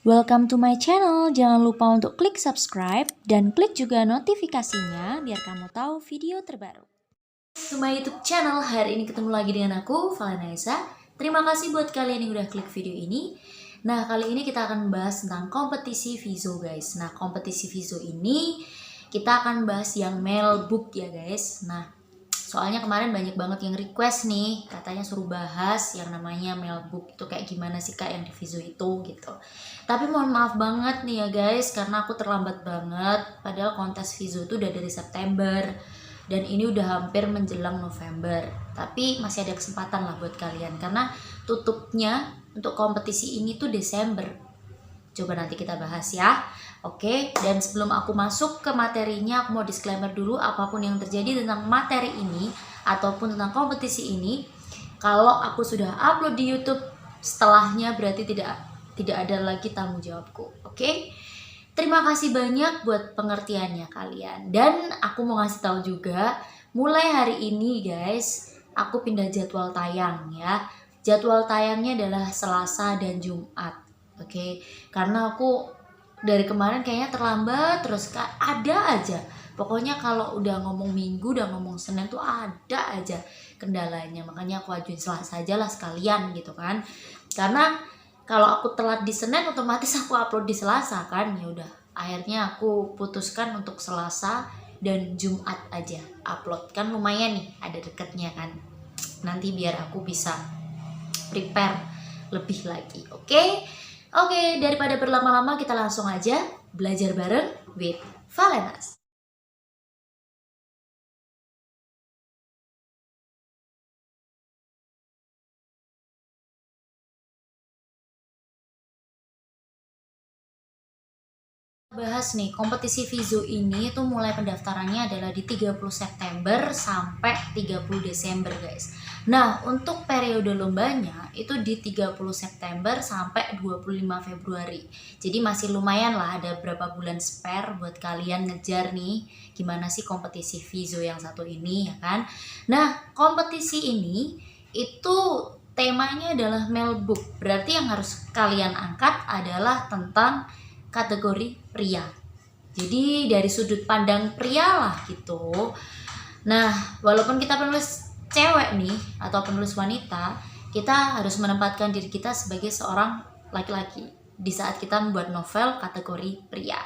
Welcome to my channel. Jangan lupa untuk klik subscribe dan klik juga notifikasinya biar kamu tahu video terbaru. To my YouTube channel, hari ini ketemu lagi dengan aku, Valenaiza. Terima kasih buat kalian yang udah klik video ini. Nah, kali ini kita akan bahas tentang kompetisi Vizo, guys. Nah, kompetisi Vizo ini kita akan bahas yang mail book ya, guys. Nah, soalnya kemarin banyak banget yang request nih, katanya suruh bahas yang namanya mailbook itu kayak gimana sih kak yang di Vizo itu gitu. Tapi mohon maaf banget nih ya guys, karena aku terlambat banget. Padahal kontes Vizo itu udah dari September dan ini udah hampir menjelang November. Tapi masih ada kesempatan lah buat kalian karena tutupnya untuk kompetisi ini tuh Desember. Coba nanti kita bahas ya. Oke, dan sebelum aku masuk ke materinya, aku mau disclaimer dulu, apapun yang terjadi tentang materi ini ataupun tentang kompetisi ini, kalau aku sudah upload di YouTube, setelahnya berarti tidak ada lagi tanggung jawabku. Oke? Terima kasih banyak buat pengertiannya kalian. Dan aku mau ngasih tahu juga, mulai hari ini guys, aku pindah jadwal tayang ya. Jadwal tayangnya adalah Selasa dan Jumat. Oke? Karena aku dari kemarin kayaknya terlambat terus, kak, ada aja pokoknya kalau udah ngomong Minggu, udah ngomong Senin tuh ada aja kendalanya, makanya aku ajuin Selasa aja lah sekalian gitu kan, karena kalau aku telat di Senin otomatis aku upload di Selasa kan, ya udah akhirnya aku putuskan untuk Selasa dan Jumat aja upload, kan lumayan nih ada deketnya kan, nanti biar aku bisa prepare lebih lagi. Oke, daripada berlama-lama kita langsung aja belajar bareng with Valenas. Bahas nih, kompetisi Vizo ini tuh mulai pendaftarannya adalah di 30 September sampai 30 Desember guys. Nah, untuk periode lombanya itu di 30 September sampai 25 Februari. Jadi masih lumayan lah, ada berapa bulan spare buat kalian ngejar nih gimana sih kompetisi Vizo yang satu ini ya kan. Nah, kompetisi ini itu temanya adalah mailbook. Berarti yang harus kalian angkat adalah tentang kategori pria. Jadi dari sudut pandang pria lah gitu. Nah, walaupun kita penulis cewek nih atau penulis wanita, kita harus menempatkan diri kita sebagai seorang laki-laki di saat kita membuat novel kategori pria.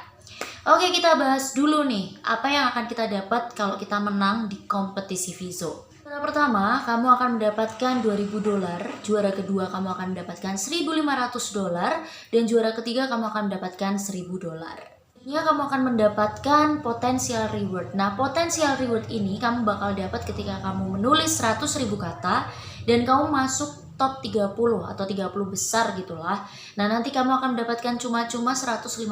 Oke, kita bahas dulu nih apa yang akan kita dapat kalau kita menang di kompetisi Vizo. Juara pertama, kamu akan mendapatkan $2.000, juara kedua kamu akan mendapatkan $1.500, dan juara ketiga kamu akan mendapatkan $1.000. Ya, kamu akan mendapatkan potensial reward. Nah, potensial reward ini kamu bakal dapat ketika kamu menulis 100.000 kata dan kamu masuk top 30 atau 30 besar gitulah. Nah, nanti kamu akan mendapatkan cuma-cuma $150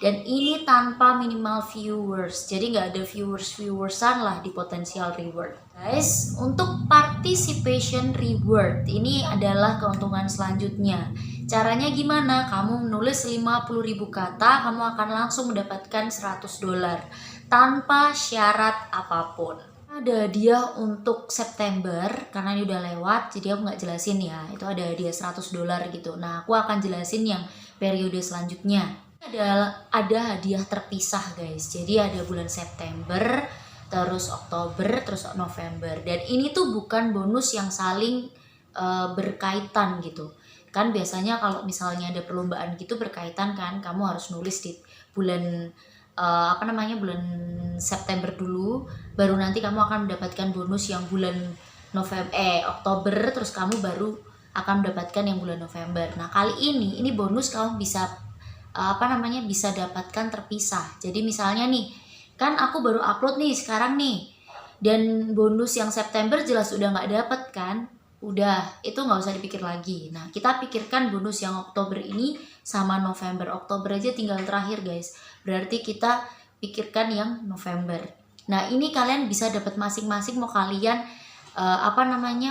dan ini tanpa minimal viewers. Jadi nggak ada viewersan lah di potensial reward. Guys, untuk participation reward ini adalah keuntungan selanjutnya. Caranya gimana? Kamu menulis 50.000 kata, kamu akan langsung mendapatkan $100 tanpa syarat apapun. Ada hadiah untuk September karena ini udah lewat, jadi aku nggak jelasin ya. Itu ada hadiah $100 gitu. Nah, aku akan jelasin yang periode selanjutnya. Ada hadiah terpisah guys. Jadi ada bulan September, terus Oktober, terus November. Dan ini tuh bukan bonus yang saling berkaitan gitu. Kan biasanya kalau misalnya ada perlombaan gitu berkaitan kan, kamu harus nulis di bulan bulan September dulu, baru nanti kamu akan mendapatkan bonus yang bulan Oktober, terus kamu baru akan mendapatkan yang bulan November. Nah, kali ini bonus kamu bisa bisa dapatkan terpisah. Jadi misalnya nih, kan aku baru upload nih sekarang nih, dan bonus yang September jelas udah nggak dapet kan, udah itu nggak usah dipikir lagi. Nah, kita pikirkan bonus yang Oktober ini sama November. Oktober aja tinggal terakhir guys, berarti kita pikirkan yang November. Nah, ini kalian bisa dapat masing-masing, mau kalian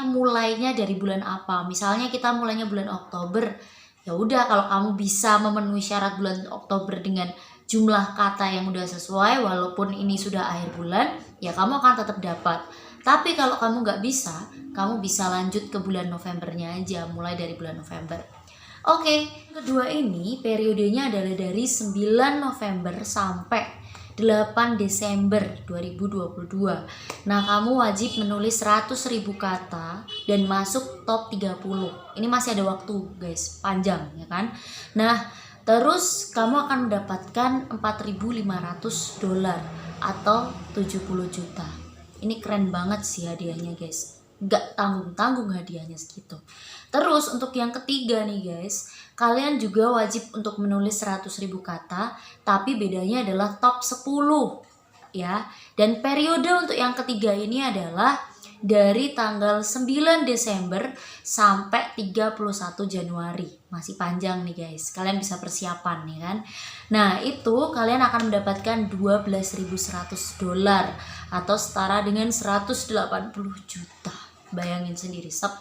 mulainya dari bulan apa. Misalnya kita mulainya bulan Oktober, ya udah kalau kamu bisa memenuhi syarat bulan Oktober dengan jumlah kata yang udah sesuai, walaupun ini sudah akhir bulan, ya kamu akan tetap dapat. Tapi kalau kamu nggak bisa, kamu bisa lanjut ke bulan Novembernya aja, mulai dari bulan November. Oke, kedua ini periodenya adalah dari 9 November sampai 8 Desember 2022. Nah, kamu wajib menulis 100.000 kata dan masuk top 30. Ini masih ada waktu, guys, panjang ya kan. Nah, terus kamu akan mendapatkan $4.500 atau 70 juta. Ini keren banget sih hadiahnya, guys. Gak tanggung-tanggung hadiahnya segitu. Terus untuk yang ketiga nih guys, kalian juga wajib untuk menulis 100.000 kata, tapi bedanya adalah top 10 ya. Dan periode untuk yang ketiga ini adalah dari tanggal 9 Desember sampai 31 Januari. Masih panjang nih guys, kalian bisa persiapan ya kan. Nah itu kalian akan mendapatkan $12.100 atau setara dengan 180 juta. Bayangin sendiri, 10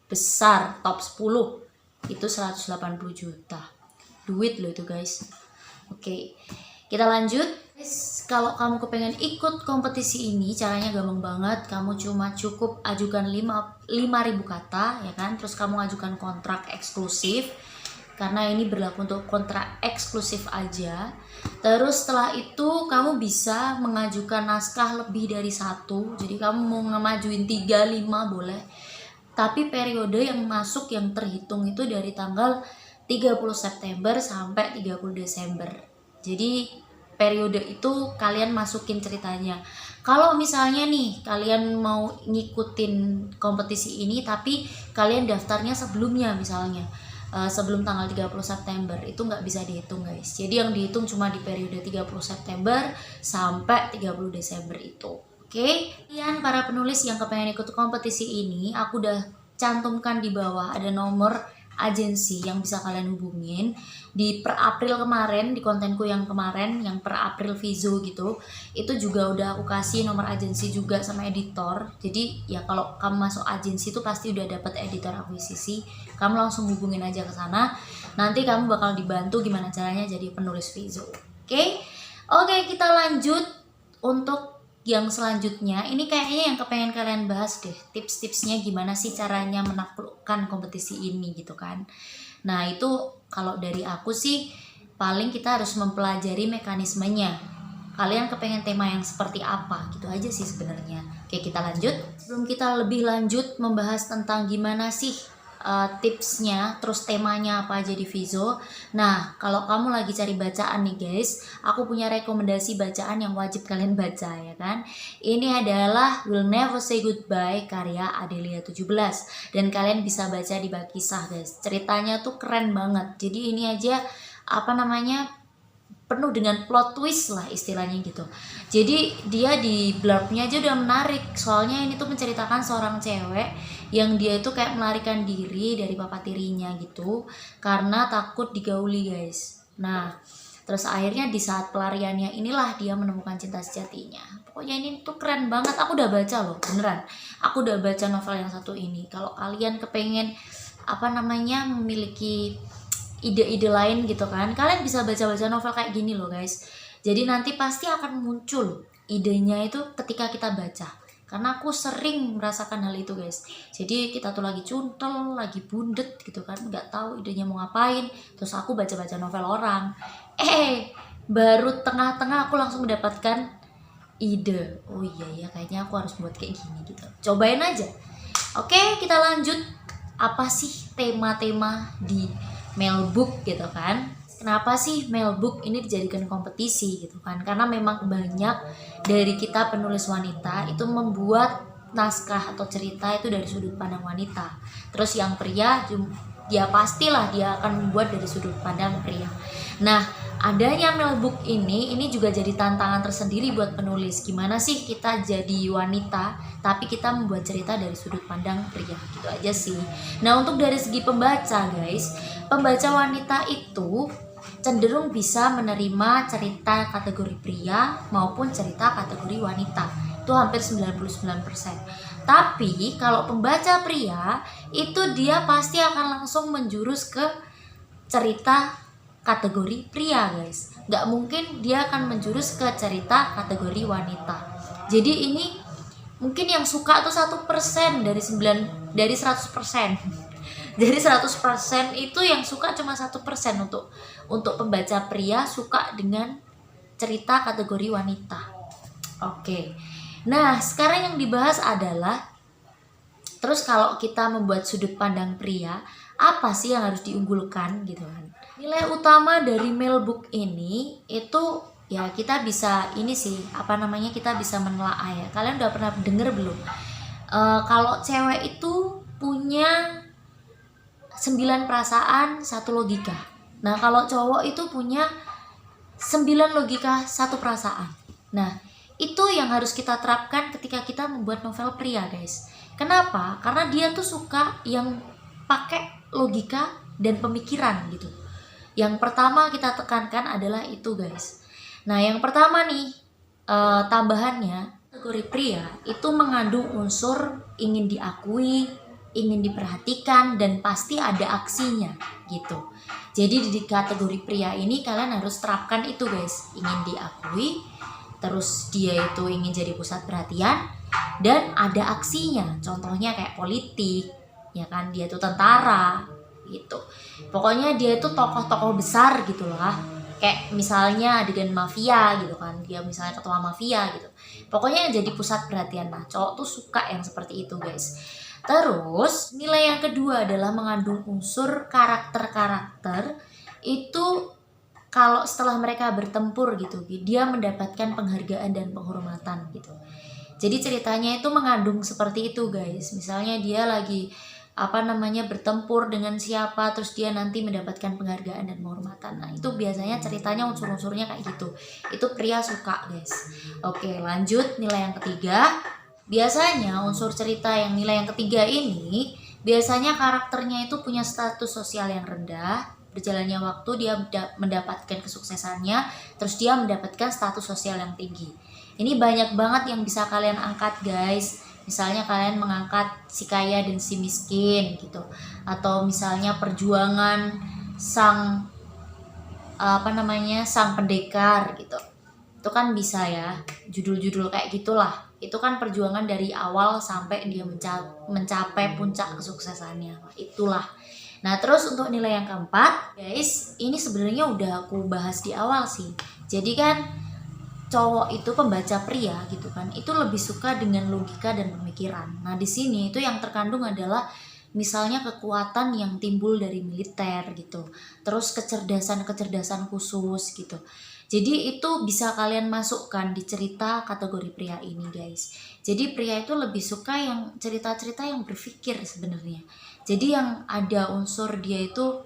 besar top 10 itu 180 juta. Duit loh itu guys. Oke, kita lanjut. Guys, kalau kamu kepengen ikut kompetisi ini, caranya gampang banget. Kamu cuma cukup ajukan 5.000 kata ya kan. Terus kamu ajukan kontrak eksklusif, karena ini berlaku untuk kontrak eksklusif aja. Terus setelah itu kamu bisa mengajukan naskah lebih dari 1. Jadi kamu mau ngemajuin 3, 5 boleh. Tapi periode yang masuk yang terhitung itu dari tanggal 30 September sampai 30 Desember. Jadi periode itu kalian masukin ceritanya. Kalau misalnya nih kalian mau ngikutin kompetisi ini tapi kalian daftarnya sebelumnya, misalnya sebelum tanggal 30 September, itu nggak bisa dihitung guys. Jadi yang dihitung cuma di periode 30 September sampai 30 Desember itu. Oke, kalian para penulis yang kepengen ikut kompetisi ini, aku udah cantumkan di bawah ada nomor agensi yang bisa kalian hubungin. Di per April kemarin, di kontenku yang kemarin, yang per April Vizo gitu, itu juga udah aku kasih nomor agensi juga sama editor. Jadi ya kalau kamu masuk agensi itu pasti udah dapet editor akuisisi. Kamu langsung hubungin aja ke sana. Nanti kamu bakal dibantu gimana caranya jadi penulis Vizo. Oke, kita lanjut untuk yang selanjutnya. Ini kayaknya yang kepengen kalian bahas deh, tips-tipsnya gimana sih caranya menaklukkan kompetisi ini gitu kan. Nah itu kalau dari aku sih paling kita harus mempelajari mekanismenya. Kalian kepengen tema yang seperti apa gitu aja sih sebenarnya. Oke, kita lanjut. Sebelum kita lebih lanjut membahas tentang gimana sih tipsnya, terus temanya apa aja di Vizo. Nah, kalau kamu lagi cari bacaan nih guys, aku punya rekomendasi bacaan yang wajib kalian baca ya kan. Ini adalah Will Never Say Goodbye karya Adelia 17. Dan kalian bisa baca di bak kisah guys. Ceritanya tuh keren banget. Jadi ini aja penuh dengan plot twist lah istilahnya gitu. Jadi dia di blurbnya aja udah menarik. Soalnya ini tuh menceritakan seorang cewek yang dia itu kayak melarikan diri dari papa tirinya gitu karena takut digauli guys. Nah terus akhirnya di saat pelariannya inilah dia menemukan cinta sejatinya. Pokoknya ini tuh keren banget. Aku udah baca loh, beneran. Aku udah baca novel yang satu ini. Kalau kalian kepengen memiliki ide-ide lain gitu kan, kalian bisa baca-baca novel kayak gini loh guys. Jadi nanti pasti akan muncul idenya itu ketika kita baca. Karena aku sering merasakan hal itu guys. Jadi kita tuh lagi cuntel, lagi bundet gitu kan, nggak tahu idenya mau ngapain. Terus aku baca-baca novel orang. Baru tengah-tengah aku langsung mendapatkan ide. Oh iya ya, kayaknya aku harus buat kayak gini gitu. Cobain aja. Oke, kita lanjut. Apa sih tema-tema di Mailbook gitu kan? Kenapa sih Mailbook ini dijadikan kompetisi gitu kan? Karena memang banyak dari kita penulis wanita itu membuat naskah atau cerita itu dari sudut pandang wanita. Terus yang pria ya pastilah dia akan membuat dari sudut pandang pria. Nah, adanya Mailbook ini juga jadi tantangan tersendiri buat penulis. Gimana sih kita jadi wanita tapi kita membuat cerita dari sudut pandang pria, gitu aja sih. Nah, untuk dari segi pembaca guys, pembaca wanita itu cenderung bisa menerima cerita kategori pria maupun cerita kategori wanita. Itu hampir 99%. Tapi kalau pembaca pria itu dia pasti akan langsung menjurus ke cerita kategori pria guys. Nggak mungkin dia akan menjurus ke cerita kategori wanita. Jadi ini mungkin yang suka tuh 1% dari 100%. Dari 100% itu yang suka cuma 1% untuk pembaca pria suka dengan cerita kategori wanita. Oke. Nah, sekarang yang dibahas adalah terus kalau kita membuat sudut pandang pria, apa sih yang harus diunggulkan gitu kan. Nilai utama dari male book ini itu ya kita bisa ini sih, kita bisa menelaah ya. Kalian udah pernah denger belum? Kalau cewek itu punya 9 perasaan, 1 logika. Nah, kalau cowok itu punya 9 logika, 1 perasaan. Nah, itu yang harus kita terapkan ketika kita membuat novel pria, guys. Kenapa? Karena dia tuh suka yang pakai logika dan pemikiran gitu. Yang pertama kita tekankan adalah itu, guys. Nah, yang pertama nih tambahannya, kategori pria itu mengandung unsur ingin diakui, ingin diperhatikan, dan pasti ada aksinya gitu. Jadi di kategori pria ini kalian harus terapkan itu, guys. Ingin diakui, terus dia itu ingin jadi pusat perhatian, dan ada aksinya. Contohnya kayak politik, ya kan, dia tuh tentara gitu. Pokoknya dia itu tokoh-tokoh besar gitu lah. Kayak misalnya adegan mafia gitu kan, dia misalnya ketua mafia gitu. Pokoknya jadi pusat perhatian. Nah, cowok tuh suka yang seperti itu, guys. Terus nilai yang kedua adalah mengandung unsur karakter-karakter. Itu kalau setelah mereka bertempur gitu, dia mendapatkan penghargaan dan penghormatan gitu. Jadi ceritanya itu mengandung seperti itu, guys. Misalnya dia lagi bertempur dengan siapa, terus dia nanti mendapatkan penghargaan dan penghormatan. Nah, itu biasanya ceritanya unsur-unsurnya kayak gitu. Itu pria suka, guys. Oke, lanjut nilai yang ketiga. Biasanya unsur cerita yang nilai yang ketiga ini biasanya karakternya itu punya status sosial yang rendah. Berjalannya waktu dia mendapatkan kesuksesannya, terus dia mendapatkan status sosial yang tinggi. Ini banyak banget yang bisa kalian angkat, guys. Misalnya kalian mengangkat si kaya dan si miskin gitu, atau misalnya perjuangan sang sang pendekar gitu. Itu kan bisa ya, judul-judul kayak gitulah. Itu kan perjuangan dari awal sampai dia mencapai puncak kesuksesannya. Itulah. Nah, terus untuk nilai yang keempat, guys, ini sebenarnya udah aku bahas di awal sih. Jadi kan cowok itu pembaca pria gitu kan, itu lebih suka dengan logika dan pemikiran. Nah, di sini itu yang terkandung adalah misalnya kekuatan yang timbul dari militer gitu. Terus kecerdasan khusus gitu. Jadi itu bisa kalian masukkan di cerita kategori pria ini, guys. Jadi pria itu lebih suka yang cerita-cerita yang berpikir sebenarnya. Jadi yang ada unsur dia itu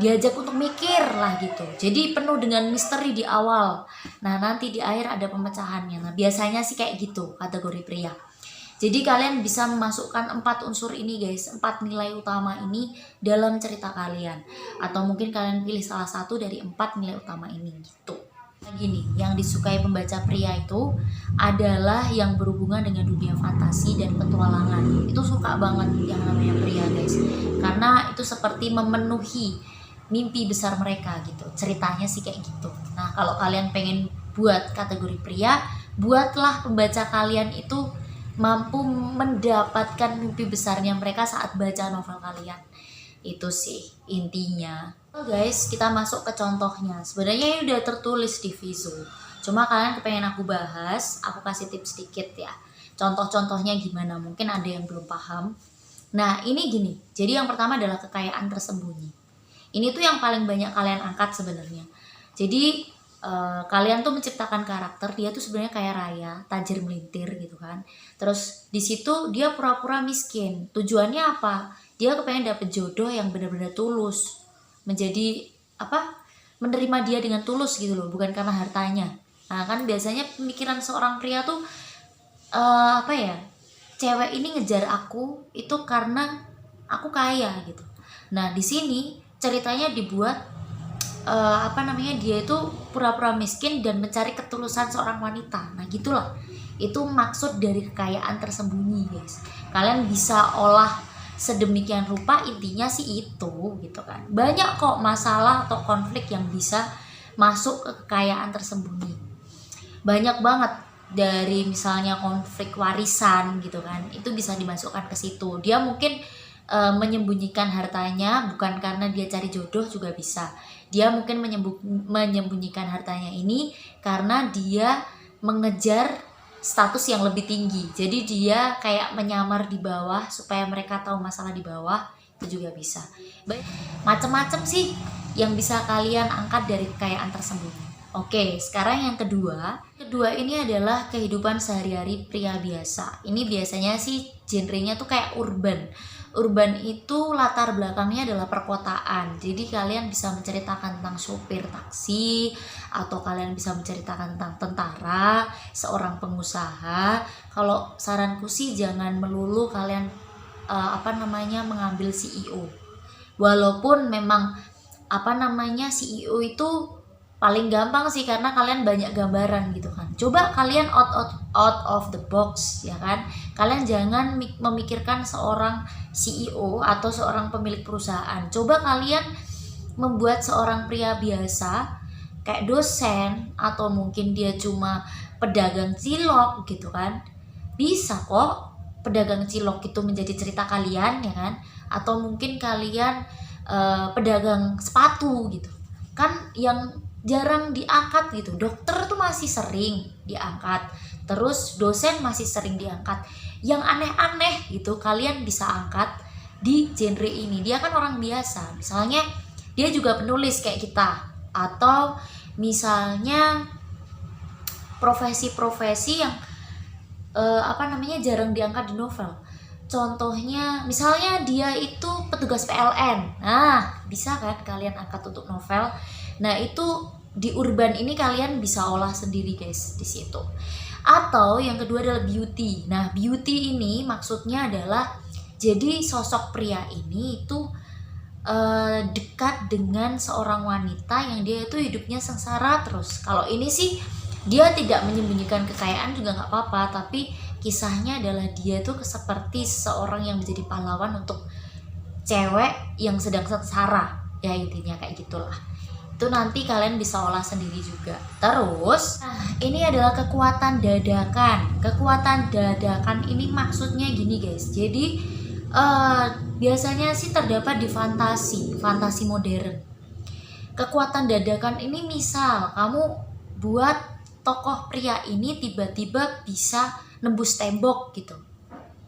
diajak untuk mikir lah gitu. Jadi penuh dengan misteri di awal. Nah, nanti di akhir ada pemecahannya. Nah, biasanya sih kayak gitu kategori pria. Jadi kalian bisa memasukkan 4 unsur ini, guys, 4 nilai utama ini dalam cerita kalian. Atau mungkin kalian pilih salah satu dari 4 nilai utama ini gitu. Nah, gini, yang disukai pembaca pria itu adalah yang berhubungan dengan dunia fantasi dan petualangan. Itu suka banget yang namanya pria, guys. Karena itu seperti memenuhi mimpi besar mereka gitu. Ceritanya sih kayak gitu. Nah, kalau kalian pengen buat kategori pria, buatlah pembaca kalian itu mampu mendapatkan mimpi besarnya mereka saat baca novel kalian. Itu sih intinya. Guys, kita masuk ke contohnya. Sebenarnya ini udah tertulis di Vizo, cuma kalian kepengen aku bahas, aku kasih tips sedikit ya. Contoh-contohnya gimana, mungkin ada yang belum paham. Nah, ini gini. Jadi yang pertama adalah kekayaan tersembunyi. Ini tuh yang paling banyak kalian angkat sebenarnya. Jadi kalian tuh menciptakan karakter, dia tuh sebenarnya kaya raya, tajir melintir gitu kan. Terus di situ dia pura-pura miskin. Tujuannya apa? Dia kepengen dapet jodoh yang benar-benar tulus, menjadi menerima dia dengan tulus gitu loh, bukan karena hartanya. Nah, kan biasanya pemikiran seorang pria tuh cewek ini ngejar aku itu karena aku kaya gitu. Nah, di sini ceritanya dibuat dia itu pura-pura miskin dan mencari ketulusan seorang wanita. Nah, gitulah. Itu maksud dari kekayaan tersembunyi, guys. Kalian bisa olah sedemikian rupa, intinya sih itu gitu kan. Banyak kok masalah atau konflik yang bisa masuk ke kekayaan tersembunyi. Banyak banget, dari misalnya konflik warisan gitu kan. Itu bisa dimasukkan ke situ. Dia mungkin menyembunyikan hartanya bukan karena dia cari jodoh juga bisa. Dia mungkin menyembunyikan hartanya ini karena dia mengejar status yang lebih tinggi. Jadi dia kayak menyamar di bawah supaya mereka tahu masalah di bawah, itu juga bisa. Macam-macam sih yang bisa kalian angkat dari kekayaan tersembunyi. Oke, sekarang yang kedua. Kedua ini adalah kehidupan sehari-hari pria biasa. Ini biasanya sih genrenya tuh kayak urban. Urban itu latar belakangnya adalah perkotaan. Jadi kalian bisa menceritakan tentang sopir taksi, atau kalian bisa menceritakan tentang tentara, seorang pengusaha. Kalau saranku sih jangan melulu kalian mengambil CEO. Walaupun memang CEO itu paling gampang sih karena kalian banyak gambaran gitu kan. Coba kalian out of the box ya kan. Kalian jangan memikirkan seorang CEO atau seorang pemilik perusahaan. Coba kalian membuat seorang pria biasa kayak dosen, atau mungkin dia cuma pedagang cilok gitu kan. Bisa kok pedagang cilok itu menjadi cerita kalian ya kan. Atau mungkin kalian pedagang sepatu gitu kan, yang jarang diangkat gitu. Dokter tuh masih sering diangkat, terus dosen masih sering diangkat. Yang aneh-aneh gitu kalian bisa angkat di genre ini. Dia kan orang biasa, misalnya dia juga penulis kayak kita, atau misalnya profesi-profesi yang jarang diangkat di novel. Contohnya misalnya dia itu petugas PLN. Nah, bisa kan kalian angkat untuk novel. Nah, itu di urban ini kalian bisa olah sendiri guys di situ. Atau yang kedua adalah beauty. Nah, beauty ini maksudnya adalah jadi sosok pria ini itu dekat dengan seorang wanita yang dia itu hidupnya sengsara terus. Kalau ini sih dia tidak menyembunyikan kekayaan juga nggak apa-apa, tapi kisahnya adalah dia tuh seperti seorang yang menjadi pahlawan untuk cewek yang sedang sengsara. Ya intinya kayak gitulah. Itu nanti kalian bisa olah sendiri juga. Terus, ini adalah kekuatan dadakan. Kekuatan dadakan ini maksudnya gini guys. Jadi biasanya sih terdapat di fantasi modern. Kekuatan dadakan ini misal kamu buat tokoh pria ini tiba-tiba bisa nembus tembok gitu.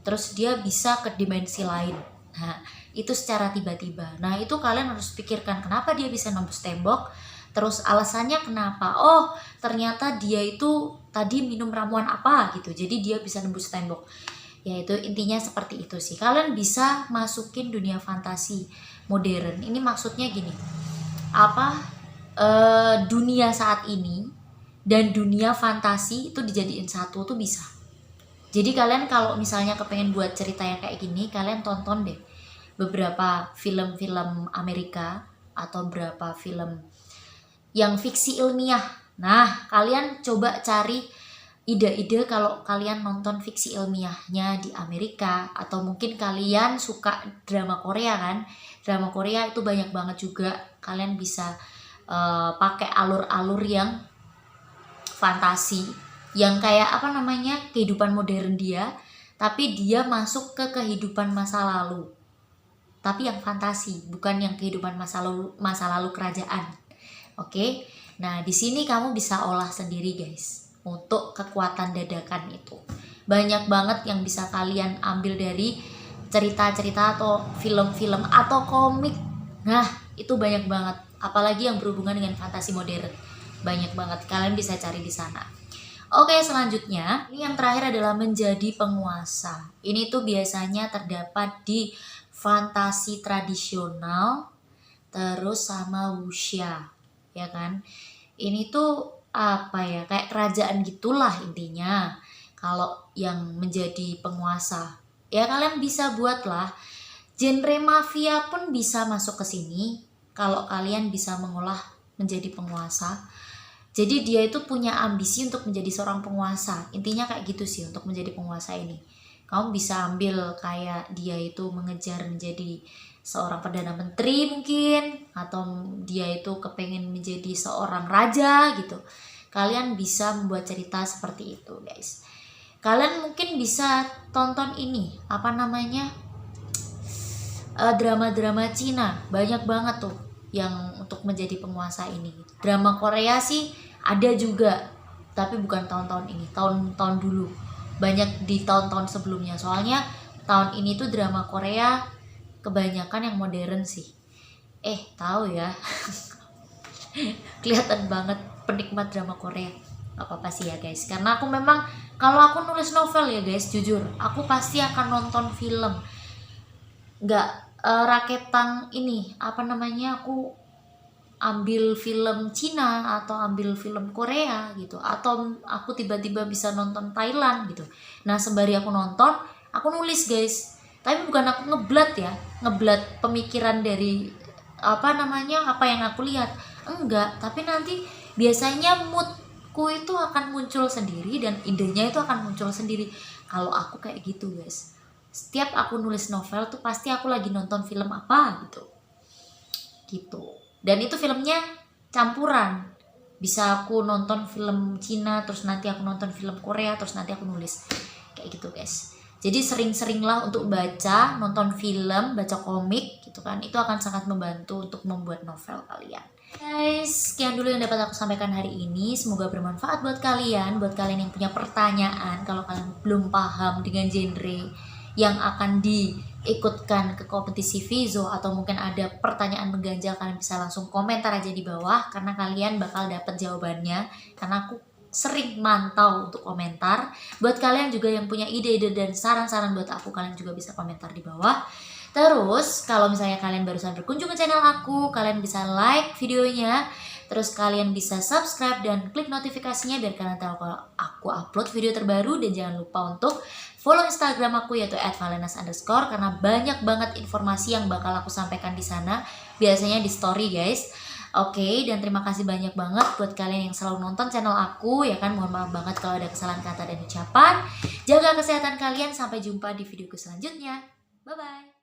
Terus dia bisa ke dimensi lain. Nah, itu secara tiba-tiba. Nah, itu kalian harus pikirkan kenapa dia bisa nembus tembok. Terus alasannya kenapa? Oh, ternyata dia itu tadi minum ramuan apa gitu. Jadi dia bisa nembus tembok. Ya itu intinya seperti itu sih. Kalian bisa masukin dunia fantasi modern. Ini maksudnya gini. Dunia saat ini dan dunia fantasi itu dijadiin satu tuh bisa. Jadi kalian kalau misalnya kepengen buat cerita yang kayak gini, kalian tonton deh beberapa film-film Amerika atau beberapa film yang fiksi ilmiah. Nah, kalian coba cari ide-ide kalau kalian nonton fiksi ilmiahnya di Amerika, atau mungkin kalian suka drama Korea kan. Drama Korea itu banyak banget juga. Kalian bisa pakai alur-alur yang fantasi, yang kayak kehidupan modern dia, tapi dia masuk ke kehidupan masa lalu, tapi yang fantasi, bukan yang kehidupan masa lalu kerajaan. Oke, nah di sini kamu bisa olah sendiri guys untuk kekuatan dadakan itu. Banyak banget yang bisa kalian ambil dari cerita-cerita atau film-film atau komik. Nah itu banyak banget, apalagi yang berhubungan dengan fantasi modern. Banyak banget, kalian bisa cari di sana. Oke, selanjutnya ini yang terakhir adalah menjadi penguasa. Ini tuh biasanya terdapat di fantasi tradisional terus sama wuxia, ya kan? Ini tuh kayak kerajaan gitulah intinya. Kalau yang menjadi penguasa, ya kalian bisa buatlah. Genre mafia pun bisa masuk ke sini kalau kalian bisa mengolah menjadi penguasa. Jadi dia itu punya ambisi untuk menjadi seorang penguasa. Intinya kayak gitu sih untuk menjadi penguasa ini. Kamu bisa ambil kayak dia itu mengejar menjadi seorang perdana menteri mungkin, atau dia itu kepengen menjadi seorang raja gitu. Kalian bisa membuat cerita seperti itu guys. Kalian mungkin bisa tonton ini drama-drama Cina banyak banget tuh yang untuk menjadi penguasa ini. Drama Korea sih ada juga, tapi bukan tahun-tahun ini, tahun-tahun dulu. Banyak di tahun-tahun sebelumnya. Soalnya tahun ini tuh drama Korea kebanyakan yang modern sih. Tahu ya. Kelihatan banget penikmat drama Korea. Gak apa-apa sih ya guys, karena aku memang kalau aku nulis novel ya guys, jujur aku pasti akan nonton film. Nggak raketang ini apa namanya, aku ambil film Cina atau ambil film Korea gitu, atau aku tiba-tiba bisa nonton Thailand gitu. Nah sembari aku nonton, aku nulis guys, tapi bukan aku ngeblat ya, ngeblat pemikiran dari apa namanya, apa yang aku lihat, enggak, tapi nanti biasanya moodku itu akan muncul sendiri dan idenya itu akan muncul sendiri. Kalau aku kayak gitu guys, setiap aku nulis novel tuh pasti aku lagi nonton film apa gitu. Dan itu filmnya campuran, bisa aku nonton film Cina terus nanti aku nonton film Korea terus nanti aku nulis kayak gitu guys. Jadi sering-seringlah untuk baca, nonton film, baca komik gitu kan, itu akan sangat membantu untuk membuat novel kalian. Guys, sekian dulu yang dapat aku sampaikan hari ini. Semoga bermanfaat buat kalian yang punya pertanyaan. Kalau kalian belum paham dengan genre yang akan diikutkan ke kompetisi Vizo, atau mungkin ada pertanyaan mengganjal, kalian bisa langsung komentar aja di bawah, karena kalian bakal dapet jawabannya, karena aku sering mantau untuk komentar. Buat kalian juga yang punya ide-ide dan saran-saran buat aku, kalian juga bisa komentar di bawah. Terus kalau misalnya kalian barusan berkunjung ke channel aku, kalian bisa like videonya, terus kalian bisa subscribe dan klik notifikasinya biar kalian tahu kalau aku upload video terbaru. Dan jangan lupa untuk follow Instagram aku yaitu @valenas_, karena banyak banget informasi yang bakal aku sampaikan di sana, biasanya di story guys. Oke, dan terima kasih banyak banget buat kalian yang selalu nonton channel aku ya kan. Mohon maaf banget kalau ada kesalahan kata dan ucapan. Jaga kesehatan kalian, sampai jumpa di videoku selanjutnya. Bye bye.